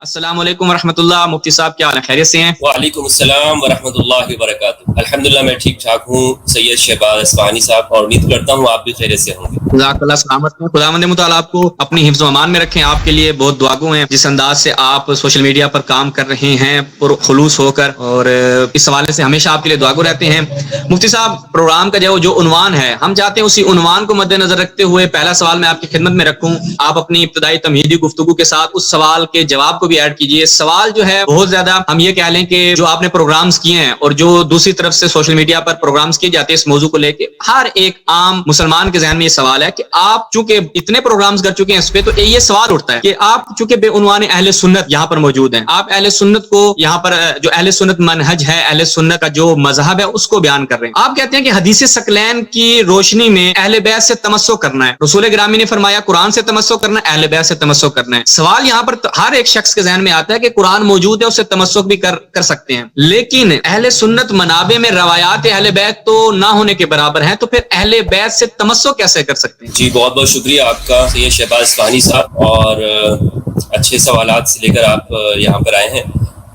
السلام علیکم ورحمۃ اللہ. مفتی صاحب کیا حال ہے؟ خیریت سے ہیں؟ وعلیکم السلام ورحمۃ اللہ وبرکاتہ. الحمدللہ میں ٹھیک ٹھاک ہوں سید شہباز اصفہانی صاحب، اور امید کرتا ہوں آپ بھی خیریت سے ہوں گے. جزاک اللہ سلامت ہیں. خداوند متعال آپ کو اپنی حفظ و امان میں رکھیں. آپ کے لیے بہت دعا گو ہیں جس انداز سے آپ سوشل میڈیا پر کام کر رہے ہیں پرخلوص ہو کر، اور اس حوالے سے ہمیشہ آپ کے لیے دعا گو رہتے ہیں. مفتی صاحب پروگرام کا جو عنوان ہے، ہم چاہتے ہیں اسی عنوان کو مد نظر رکھتے ہوئے پہلا سوال میں آپ کی خدمت میں رکھوں. آپ اپنی ابتدائی تمہیدی گفتگو کے ساتھ اس سوال کے جواب کو بھی ایڈ کیجیے. سوال جو ہے بہت زیادہ ہم یہ کہہ لیں کہ جو آپ نے پروگرامز کیے ہیں اور جو دوسری طرف سے سوشل میڈیا پر پروگرامز کیے جاتے ہیں اس موضوع کو لے کے، ہر ایک عام مسلمان کے ذہن میں یہ سوال ہے کہ آپ چونکہ اتنے پروگرامز کر چکے ہیں اس پہ، تو یہ سوال اٹھتا ہے کہ آپ چونکہ بے عنوان اہل سنت یہاں پر موجود ہیں، آپ اہل سنت کو یہاں پر جو اہل سنت منہج ہے، اہل سنت کا جو مذہب ہے اس کو بیان کر رہے ہیں. آپ کہتے ہیں کہ حدیث ثقلین کی روشنی میں اہل بیت سے تمسک کرنا ہے. رسول گرامی نے فرمایا قرآن سے تمسک کرنا ہے، اہل بیت سے تمسک کرنا ہے. سوال یہاں پر ہر ایک شخص کے ذہن میں آتا ہے کہ قرآن موجود ہے، اس سے تمسک بھی کر سکتے ہیں، لیکن اہل سنت منابع میں روایات اہل بیت تو نہ ہونے کے برابر ہیں، تو پھر اہل بیت سے تمسک کیسے کر سکتے ہیں؟ جی بہت بہت شکریہ آپ کا سید شہباز اصفہانی صاحب، اور اچھے سوالات سے لے کر آپ یہاں پر آئے ہیں.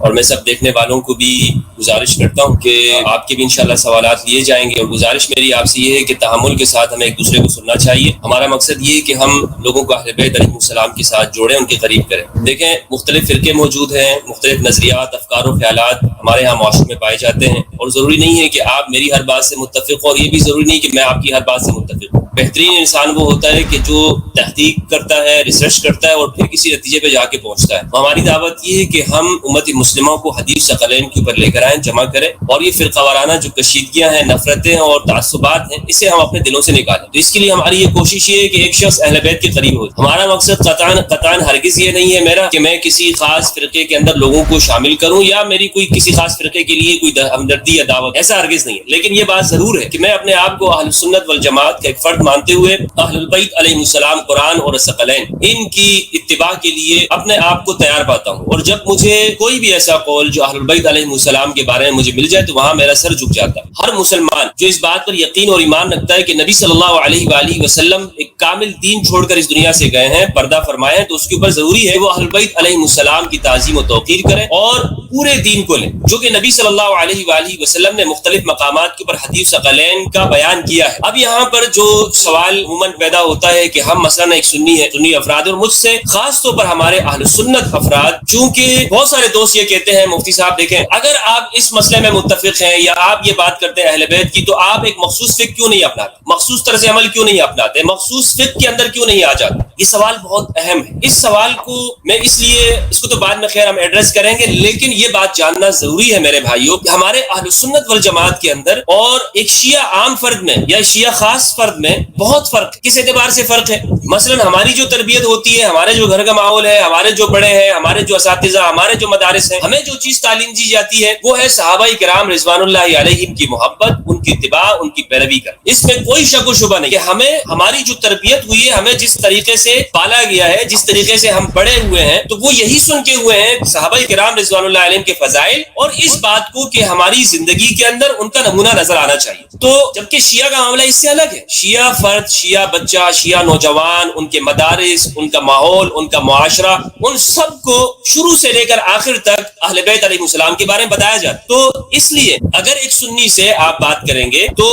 اور میں سب دیکھنے والوں کو بھی گزارش کرتا ہوں کہ آپ کے بھی انشاءاللہ سوالات لیے جائیں گے، اور گزارش میری آپ سے یہ ہے کہ تحمل کے ساتھ ہمیں ایک دوسرے کو سننا چاہیے. ہمارا مقصد یہ ہے کہ ہم لوگوں کو اہل بیت علیہ السلام کے ساتھ جوڑیں، ان کے قریب کریں. دیکھیں مختلف فرقے موجود ہیں، مختلف نظریات، افکار و خیالات ہمارے ہاں معاشرے میں پائے جاتے ہیں، اور ضروری نہیں ہے کہ آپ میری ہر بات سے متفق ہو، اور یہ بھی ضروری نہیں کہ میں آپ کی ہر بات سے متفق ہوں. بہترین انسان وہ ہوتا ہے کہ جو تحقیق کرتا ہے، ریسرچ کرتا ہے، اور پھر کسی نتیجے پہ جا کے پہنچتا ہے. ہماری دعوت یہ ہے کہ ہم امت مسلموں کو حدیث ثقلین کے اوپر لے کر آئیں، جمع کریں، اور یہ فرقہ وارانہ جو کشیدگیاں ہیں، نفرتیں اور تعصبات ہیں، اسے ہم اپنے دلوں سے نکالیں. تو اس کے لیے ہماری یہ کوشش یہ ہے کہ ایک شخص اہل بیت کے قریب ہو. ہمارا مقصد قطعاً ہرگز یہ نہیں ہے میرا کہ میں کسی خاص فرقے کے اندر لوگوں کو شامل کروں، یا میری کوئی کسی خاص فرقے کے لیے کوئی ہمدردی یا دعوت، ایسا ہرگز نہیں ہے. لیکن یہ بات ضرور ہے کہ میں اپنے آپ کو اہل سنت والجماعت کا ایک فرد مانتے ہوئے اہل البیت علیہ السلام، قرآن اور ثقلین، ان کی اتباع کے لیے اپنے آپ کو تیار پاتا ہوں. اور جب مجھے کوئی بھی ایسا قول جو اہل البیت علیہ السلام کے بارے میں مجھے مل جائے تو وہاں میرا سر جھک جاتا ہے. ہر مسلمان جو اس بات پر یقین اور ایمان رکھتا ہے کہ نبی صلی اللہ علیہ وآلہ وسلم ایک کامل دین چھوڑ کر اس دنیا سے گئے ہیں، پردہ فرمائے ہیں، تو اس کے اوپر ضروری ہے وہ اہل البیت علیہ السلام کی تعظیم و توقیر کریں اور پورے دین کو لیں، جو کہ نبی صلی اللہ علیہ وآلہ وسلم نے مختلف مقامات کے اوپر حدیث ثقلین کا بیان کیا ہے. اب یہاں پر جو سوال عموماً پیدا ہوتا ہے کہ ہم مثلا ایک سنی افراد، اور مجھ سے خاص طور پر ہمارے اہل سنت افراد، چونکہ بہت سارے دوست یہ کہتے ہیں مفتی صاحب دیکھیں اگر آپ اس مسئلے میں متفق ہیں یا آپ یہ بات کرتے ہیں اہل بیت کی، تو آپ ایک مخصوص فقہ کیوں نہیں اپناتے، مخصوص طرز عمل کیوں نہیں اپناتے، مخصوص فقہ کے اندر کیوں نہیں آ جاتے؟ یہ سوال بہت اہم ہے. اس سوال کو میں اس کو تو بعد میں خیر ہم ایڈریس کریں گے، لیکن یہ بات جاننا ضروری ہے میرے بھائیوں کہ ہمارے اہل سنت والجماعت کے اندر اور ایک شیعہ عام فرد میں یا شیعہ خاص فرد میں بہت فرق ہے. کس اعتبار سے فرق ہے؟ مثلا ہماری جو تربیت ہوتی ہے، ہمارے جو گھر کا ماحول ہے، ہمارے جو بڑے ہیں، ہمارے جو اساتذہ، ہمارے جو مدارس ہیں، ہمیں جو چیز تعلیم دی جاتی ہے وہ ہے صحابہ کرام رضوان اللہ علیہم کی محبت، ان کی اتباع، ان کی پیروی کا. اس میں کوئی شک و شبہ نہیں کہ ہمیں ہماری جو تربیت ہوئی ہے، ہمیں جس طریقے سے پالا گیا ہے، جس طریقے سے ہم بڑے ہوئے ہیں، تو وہ یہی سن کے ہوئے ہیں صحابہ کرام رضوان اللہ علیہم کے فضائل، اور اس بات کو کہ ہماری زندگی کے اندر ان کا نمونہ نظر آنا چاہیے. تو جبکہ شیعہ کا معاملہ اس سے الگ ہے. شیعہ فرد، شیعہ بچہ، شیعہ نوجوان، ان کے مدارس، ان کا ماحول، ان کا معاشرہ، ان سب کو شروع سے لے کر آخر تک اہل بیت علیہ السلام کے بارے میں بتایا جاتا. تو اس لیے اگر ایک سنی سے آپ بات کریں گے تو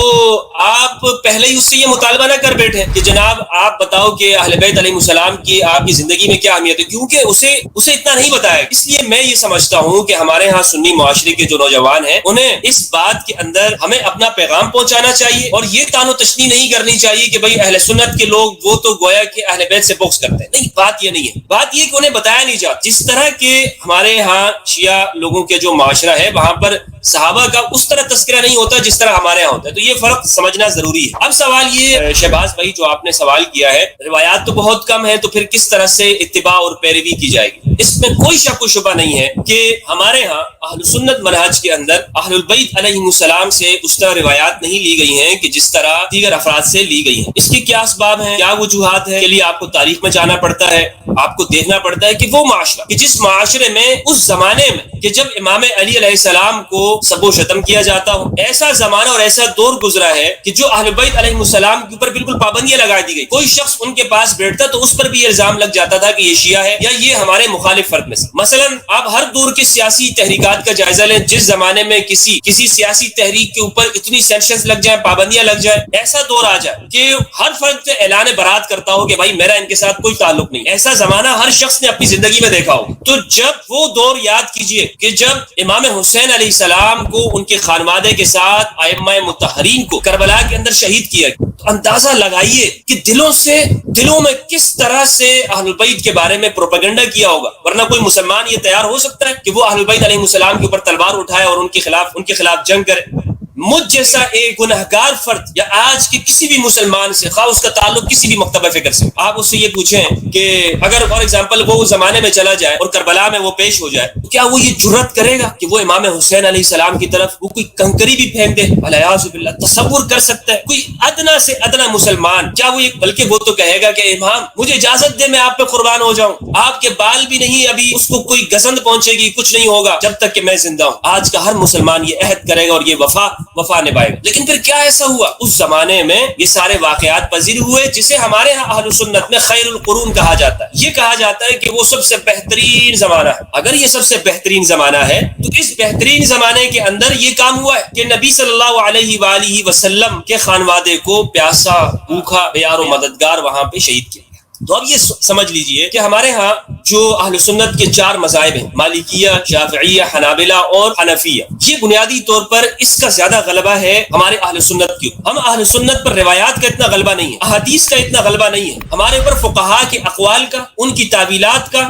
آپ پہلے ہی اس سے یہ مطالبہ نہ کر بیٹھے کہ جناب آپ بتاؤ کہ اہل بیت علیہ السلام کی آپ کی زندگی میں کیا اہمیت ہے، کیونکہ اسے اتنا نہیں بتایا. اس لیے میں یہ سمجھتا ہوں کہ ہمارے ہاں سنی معاشرے کے جو نوجوان ہیں انہیں اس بات کے اندر ہمیں اپنا پیغام پہنچانا چاہیے، اور یہ تان و تشنیع نہیں کرنی چاہیے کہ بھئی اہل سنت کے لوگ وہ تو گویا کہ اہل بیت سے بغض کرتے ہیں. نہیں، بات یہ نہیں ہے. بات یہ کہ انہیں بتایا نہیں جاتا. جس طرح کے ہمارے ہاں شیعہ لوگوں کے جو معاشرہ ہے وہاں پر صحابہ کا اس طرح تذکرہ نہیں ہوتا جس طرح ہمارے ہاں ہوتا ہے. تو یہ فرق سمجھنا ضروری ہے. اب سوال یہ شہباز بھائی جو آپ نے سوال کیا ہے، روایات تو بہت کم ہے، تو پھر کس طرح سے اتباع اور پیروی کی جائے گی؟ اس میں کوئی شک و شبہ نہیں ہے کہ ہمارے ہاں اہل سنت منہج کے اندر اہل البیت علیہ السلام سے اس طرح روایات نہیں لی گئی ہیں کہ جس طرح دیگر افراد سے لی گئی ہیں. اس کے کیا اسباب ہیں، کیا وجوہات ہیں؟ کے لیے آپ کو تاریخ میں جانا پڑتا ہے، آپ کو دیکھنا پڑتا ہے کہ وہ معاشرہ کہ جس معاشرے میں اس زمانے میں کہ جب امام علی علیہ السلام کو سب و شتم کیا جاتا ہو. ایسا زمانہ اور ایسا دور گزرا ہے کہ جو اہل بیت علیہ السلام کے اوپر بالکل پابندیاں لگا دی گئی. کوئی شخص ان کے پاس بیٹھتا تو اس پر بھی یہ الزام لگ جاتا تھا کہ یہ شیعہ ہے یا یہ ہمارے مخالف فرد میں سے. مثلا آپ ہر دور کے سیاسی تحریکات کا جائزہ لیں, جس زمانے میں کسی سیاسی تحریک کے اوپر اتنی سینکشنز لگ جائیں, پابندیاں لگ جائیں, ایسا دور آ جائے کہ ہر فرد اعلان برات کرتا ہو کہ بھائی میرا ان کے ساتھ کوئی تعلق نہیں. ایسا زمانہ ہر شخص نے اپنی زندگی میں دیکھا ہو. تو جب وہ دور یاد کیجئے کہ جب امام حسین علیہ السلام کو ان کے خانوادے کے ساتھ ائمہ مطہرین کو کربلا کے اندر شہید کیا گیا, تو اندازہ لگائیے کہ دلوں میں کس طرح سے اہل بیت کے بارے میں پروپیگنڈا کیا ہوگا. ورنہ کوئی مسلمان یہ تیار ہو سکتا ہے کہ وہ اہل بیت علیہ السلام کے اوپر تلوار اٹھائے اور ان کے خلاف جنگ کرے؟ مجھ جیسا ایک گنہگار فرد یا آج کے کسی بھی مسلمان سے, خواہ اس کا تعلق کسی بھی مکتبہ فکر سے, آپ اس سے یہ پوچھیں کہ اگر فار ایگزامپل وہ اس زمانے میں چلا جائے اور کربلا میں وہ پیش ہو جائے, تو کیا وہ یہ جرات کرے گا کہ وہ امام حسین علیہ السلام کی طرف وہ کوئی کنکری بھی پھینک دے؟ الیاذ باللہ. تصور کر سکتا ہے کوئی ادنا سے ادنا مسلمان, کیا وہ بلکہ وہ تو کہے گا کہ امام مجھے اجازت دے, میں آپ پہ قربان ہو جاؤں, آپ کے بال بھی نہیں, ابھی اس کو کوئی گزند پہنچے گی, کچھ نہیں ہوگا جب تک کہ میں زندہ ہوں. آج کا ہر مسلمان یہ عہد کرے گا اور یہ وفا نبھائے گا. لیکن پھر کیا ایسا ہوا اس زمانے میں؟ یہ سارے واقعات پذیر ہوئے جسے ہمارے ہاں اہل سنت میں خیر القرون کہا جاتا ہے. یہ کہا جاتا ہے کہ وہ سب سے بہترین زمانہ ہے. اگر یہ سب سے بہترین زمانہ ہے تو اس بہترین زمانے کے اندر یہ کام ہوا ہے کہ نبی صلی اللہ علیہ وآلہ وسلم کے خانوادے کو پیاسا بھوکا یار و مددگار وہاں پہ شہید کیا. تو اب یہ سمجھ لیجئے کہ ہمارے ہاں جو اہل سنت کے 4 مذاہب ہیں, مالکیہ, شافعیہ, حنابلہ اور حنفیہ, یہ بنیادی طور پر اس کا زیادہ غلبہ ہے ہمارے اہل سنت کی. ہم اہل سنت پر روایات کا اتنا غلبہ نہیں ہے, احادیث کا اتنا غلبہ نہیں ہے. ہمارے اوپر فقہاء کے اقوال کا, ان کی تعویلات کا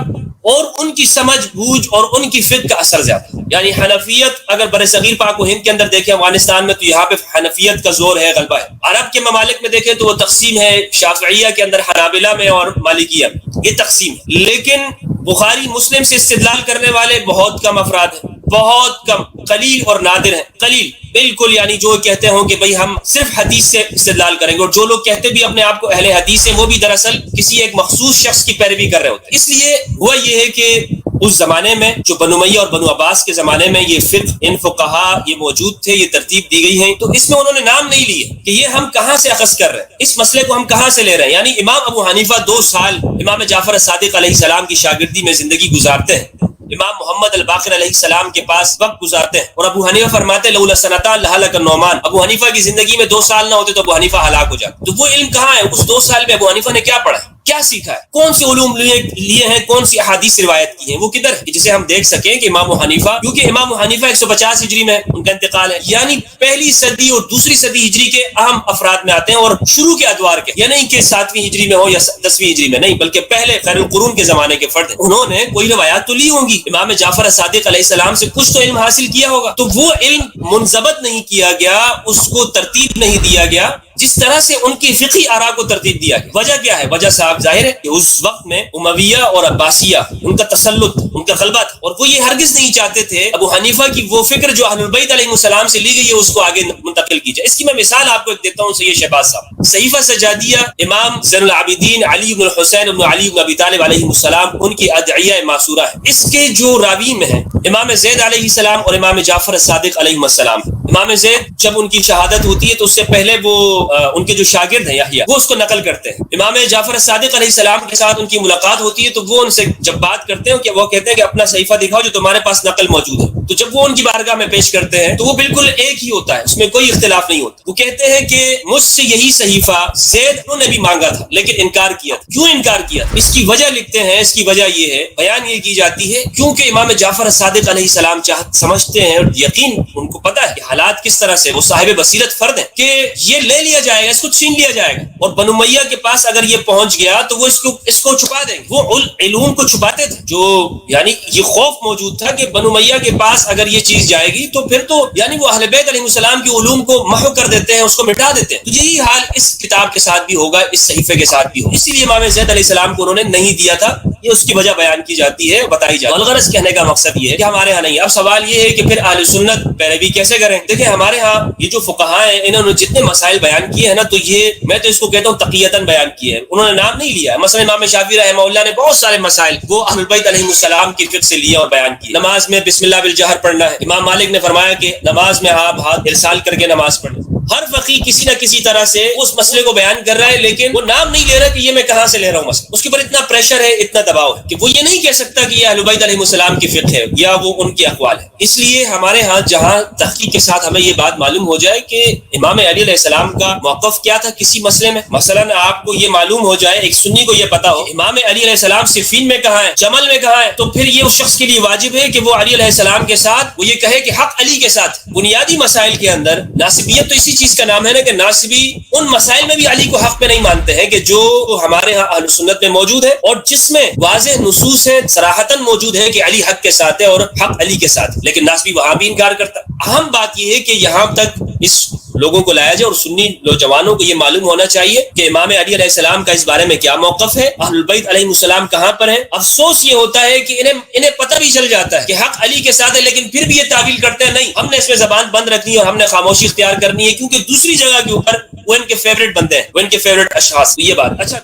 اور ان کی سمجھ بوجھ اور ان کی فقہ کا اثر زیادہ. یعنی حنفیت اگر بر صغیر پاک و ہند کے اندر دیکھیں, افغانستان میں, تو یہاں پہ حنفیت کا زور ہے, غلبہ ہے. عرب کے ممالک میں دیکھیں تو وہ تقسیم ہے, شافعیہ کے اندر, حنابلہ میں اور مالکیہ, یہ تقسیم ہے. لیکن بخاری مسلم سے استدلال کرنے والے بہت کم افراد ہیں, بہت کم, قلیل اور نادر ہیں. قلیل بالکل, یعنی جو کہتے ہوں کہ بھئی ہم صرف حدیث سے استدلال کریں گے, اور جو لوگ کہتے بھی اپنے آپ کو اہل حدیث ہیں, وہ بھی دراصل کسی ایک مخصوص شخص کی پیروی کر رہے ہوتے ہیں. اس لیے ہوا یہ ہے کہ اس زمانے میں جو بنو امیہ اور بنو عباس کے زمانے میں یہ فقہ, ان فقہا یہ موجود تھے, یہ ترتیب دی گئی ہیں, تو اس میں انہوں نے نام نہیں لیے کہ یہ ہم کہاں سے اخذ کر رہے ہیں, اس مسئلے کو ہم کہاں سے لے رہے ہیں. یعنی امام ابو حنیفہ 2 سال امام جعفر صادق علیہ السلام کی شاگردی میں زندگی گزارتے ہیں, امام محمد الباقر علیہ السلام کے پاس وقت گزارتے ہیں, اور ابو حنیفہ فرماتے ہیں لولا سنتان لہلک النعمان, ابو حنیفہ کی زندگی میں 2 سال نہ ہوتے تو ابو حنیفہ ہلاک ہو جاتے. تو وہ علم کہاں ہے؟ اس 2 سال میں ابو حنیفہ نے کیا پڑھا ہے, کیا سیکھا ہے, کون سی علوم لیے ہیں, کون سی احادیث روایت کی ہیں, وہ کدھر ہے, جسے ہم دیکھ سکیں کہ امام حنیفہ, کیونکہ امام حنیفہ 150 ہجری میں ان کا انتقال ہے, یعنی پہلی صدی اور دوسری صدی ہجری کے اہم افراد میں آتے ہیں, اور شروع کے ادوار کے, یا نہیں کہ 7ویں ہجری میں ہو یا 10ویں ہجری میں, نہیں بلکہ پہلے خیر القرون کے زمانے کے فرد ہیں. انہوں نے کوئی روایات تو لی ہوں گی, امام جعفر صادق علیہ السلام سے کچھ تو علم حاصل کیا ہوگا, تو وہ علم منضبط نہیں کیا گیا, اس کو ترتیب نہیں دیا گیا جس طرح سے ان کی فقہی آراء کو ترتیب دیا گیا. وجہ کیا ہے؟ وجہ صاحب ظاہر ہے کہ اس وقت میں امویہ اور عباسیہ, ان کا تسلط, ان کا غلبہ تھا, اور وہ یہ ہرگز نہیں چاہتے تھے ابو حنیفہ کی وہ فکر جو اہل البیت علیہ السلام سے لی گئی ہے اس کو آگے منتقل کی جائے. اس کی میں مثال آپ کو ایک دیتا ہوں, سید شہباز صاحب. صحیفہ سجادیہ امام زین العابدین علی بن الحسین بن علی بن ابی طالب علیہ السلام, ان کی ادعیہ معصورہ ہے. اس کے جو راوی میں ہیں امام زید علیہ السلام اور امام جعفر صادق علیہ السلام. امام زید جب ان کی شہادت ہوتی ہے تو اس سے پہلے وہ ان کے جو شاگرد ہیں یحییٰ, وہ اس کو نقل کرتے ہیں. امام جعفر صادق علیہ السلام کے ساتھ ان کی ملاقات ہوتی ہے تو وہ ان سے جب بات کرتے ہیں کہ وہ کہتے ہیں کہ اپنا صحیفہ دکھاؤ جو تمہارے پاس نقل موجود ہے. تو جب وہ ان کی بارگاہ میں پیش کرتے ہیں تو وہ بالکل ایک ہی ہوتا ہے, اس میں کوئی اختلاف نہیں ہوتا. وہ کہتے ہیں کہ مجھ سے یہی صحیفہ زید نے بھی مانگا تھا لیکن انکار کیا تھا. کیوں انکار کیا؟ اس کی وجہ لکھتے ہیں, اس کی وجہ یہ ہے, بیان یہ کی جاتی ہے, کیونکہ امام جعفر صادق علیہ السلام سمجھتے ہیں, اور یقین ان کو پتا ہے کہ حالات کس طرح سے, وہ صاحب بصیرت فرد ہیں, کہ یہ لے لیا جائے گا, اس کو چھین لیا جائے گا, اور بنو امیہ کے پاس اگر یہ پہنچ گیا تو وہ اس کو چھپا دیں گے. وہ علوم کو چھپاتے تھے, جو یعنی یہ خوف موجود تھا کہ بنو امیہ کے پاس اگر یہ چیز جائے گی تو پھر تو یعنی وہ اہل بیت علیہ السلام کی علوم کو محو کر دیتے ہیں, اس کو مٹا دیتے ہیں. تو یہی حال اس کتاب کے ساتھ بھی ہوگا, اس صحیفے کے ساتھ بھی ہوگا. اسی لیے امام زید علیہ السلام کو انہوں نے نہیں دیا تھا, یہ اس کی وجہ بیان کی جاتی ہے, بتائی جاتی ہے. الغرض کہنے کا مقصد یہ ہے کہ ہمارے ہاں نہیں. اب سوال یہ ہے کہ پھر اہل سنت پیروی کیسے کریں؟ دیکھیں ہمارے ہاں یہ جو فقہاء ہیں انہوں نے جتنے مسائل بیان بیان کیے ہیں نا، تو یہ میں تو اس کو کہتا ہوں تقیتاً بیان کیے ہیں، انہوں نے نام نہیں لیا ہے. مثلا امام شافعی رحمہ اللہ نے بہت سارے مسائل وہ اہل البیت علیہ السلام کی فقہ سے لیے اور بیان کیے. نماز میں بسم اللہ بالجہر پڑھنا ہے، امام مالک نے فرمایا کہ نماز میں آپ ہاتھ ارسال کر کے نماز پڑھیں. ہر فقیہ کسی نہ کسی طرح سے اس مسئلے کو بیان کر رہا ہے، لیکن وہ نام نہیں لے رہا کہ یہ میں کہاں سے لے رہا ہوں مسئلہ. اس کے اوپر اتنا پریشر ہے، اتنا دباؤ ہے کہ وہ یہ نہیں کہہ سکتا کہ یہ اہل بیت علیہ السلام کی فقہ ہے یا وہ ان کے اقوال ہے. اس لیے ہمارے ہاں جہاں تحقیق کے ساتھ ہمیں یہ بات معلوم ہو جائے کہ امام علی علیہ السلام کا موقف کیا تھا کسی مسئلے میں. مثلا آپ کو یہ معلوم ہو جائے، ایک سنی کو یہ پتا ہو امام علی علیہ السلام صفین میں کہاں ہے، جمل میں کہاں ہے، تو پھر یہ اس شخص کے لیے واجب ہے کہ وہ علی علیہ السلام کے ساتھ وہ یہ کہے کہ حق علی کے ساتھ. بنیادی مسائل کے اندر ناصبیت تو اسی چیز کا نام ہے نا کہ ناصبی ان مسائل میں بھی علی کو حق پہ نہیں مانتے ہیں کہ جو ہمارے ہاں اہل سنت میں موجود ہے اور جس میں واضح نصوص ہے، صراحتاً موجود ہے کہ علی حق کے ساتھ ہے اور حق علی کے ساتھ، لیکن ناصبی وہاں بھی انکار کرتا. اہم بات یہ ہے کہ یہاں تک اس لوگوں کو لایا جائے اور سنی نوجوانوں کو یہ معلوم ہونا چاہیے کہ امام علی علیہ السلام کا اس بارے میں کیا موقف ہے، اہل البیت علیہ السلام کہاں پر ہیں. افسوس یہ ہوتا ہے کہ انہیں پتہ بھی چل جاتا ہے کہ حق علی کے ساتھ ہے، لیکن پھر بھی یہ تعویل کرتے ہیں نہیں ہم نے اس میں زبان بند رکھنی ہے اور ہم نے خاموشی اختیار کرنی ہے کیونکہ دوسری جگہ کے اوپر وہ ان کے فیوریٹ بندے ہیں، وہ ان کے فیوریٹ اشخاص. یہ بات اچھا